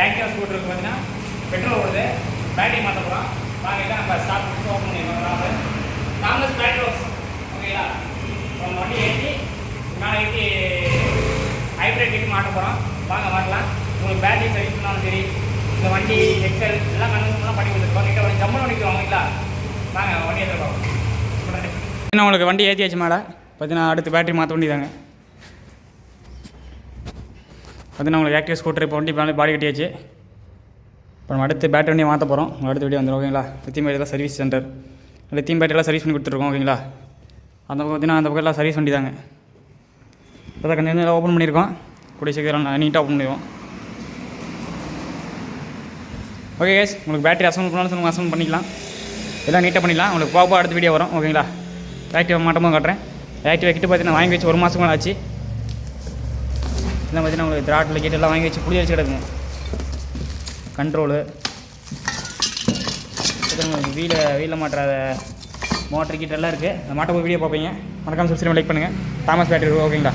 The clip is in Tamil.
ஆக்டிவா ஸ்கூட்டருக்கு பார்த்தீங்கன்னா பெட்ரோல் ஓடுது, பேட்டரி மாற்ற போகிறோம். வாங்க இதான் நம்ம ஸ்டார்ட் பண்ணி ஓப்பன் பண்ணிடுறோம். காங்கிரஸ் பேட்டரி ஒர்க்ஸ் ஓகேங்களா. நம்ம வண்டி ஏற்றி மேலே ஏற்றி ஹைப்ரிட் கிட்ட மாட்ட போகிறோம். வாங்க மாட்டலாம். உங்களுக்கு பேட்டரி சர்வீஸ் பண்ணாலும் சரி, இந்த வண்டி எக்ஸல் எல்லாம் கன்வென்ஷன்லாம் பண்ணி கொடுத்துருக்கோம். கிட்ட ஒரு ஜம்மன் பண்ணிக்கிறோம் ஓகேங்களா. வாங்க வண்டி எடுத்துருக்கோம். உங்களுக்கு வண்டி ஏற்றியாச்சு மேலே பார்த்தீங்கன்னா அடுத்து பேட்டரி மாற்ற வேண்டியதாங்க. பார்த்தீங்கன்னா உங்களுக்கு ஆக்டிவ் ஸ்கூட்டர் இப்போ வண்டி மேலே பாடி கட்டியாச்சு. இப்போ நம்ம அடுத்து பேட்டரி வண்டியை மாற்ற போகிறோம். அடுத்த வீடியோ வந்துடும் ஓகேங்களா. லித்தியம் பேட்டரிலாம் சர்வீஸ் சென்டர், லித்தியம் பேட்டரிலாம் சர்வீஸ் பண்ணி கொடுத்துருக்கோம் ஓகேங்களா. அந்த பக்கம் பார்த்தீங்கன்னா அந்த பக்கம் எல்லாம் சர்வீஸ் வண்டி தாங்க. இப்போ தான் கொஞ்சம் ஓப்பன் பண்ணியிருக்கோம். கூடிய சீக்கிரம் நீட்டாக ஓப்பன் பண்ணிடுவோம். ஓகே கேஸ், உங்களுக்கு பேட்டரி அசம்பிள் பண்ணாலும் நம்ம அசம்பிள் பண்ணிக்கலாம், எல்லாம் நீட்டாக பண்ணிடலாம். உங்களுக்கு போக அடுத்த வீடியோ வரும் ஓகேங்களா. ஆக்டிவ் மாட்டமாக காட்டுறேன். ஆக்டிவ் கிட்ட பார்த்தீங்கன்னா வாங்கி வச்சு 1 மாதம் மேலே ஆச்சு. இதெல்லாம் பார்த்தீங்கன்னா உங்களுக்கு திராட்டில் கிட்ட எல்லாம் வாங்கி வச்சு புளி வச்சு கிடக்குங்க. கண்ட்ரோலு வீலில் மாட்டுற மோட்டர் கிட்ட எல்லாம் இருக்குது. அந்த மாட்டை போய் வீடியோ பார்ப்பீங்க. மறக்காம சப்ஸ்கிரைப் லைக் பண்ணுங்கள். தாமஸ் பேட்டரி ஓகேங்களா.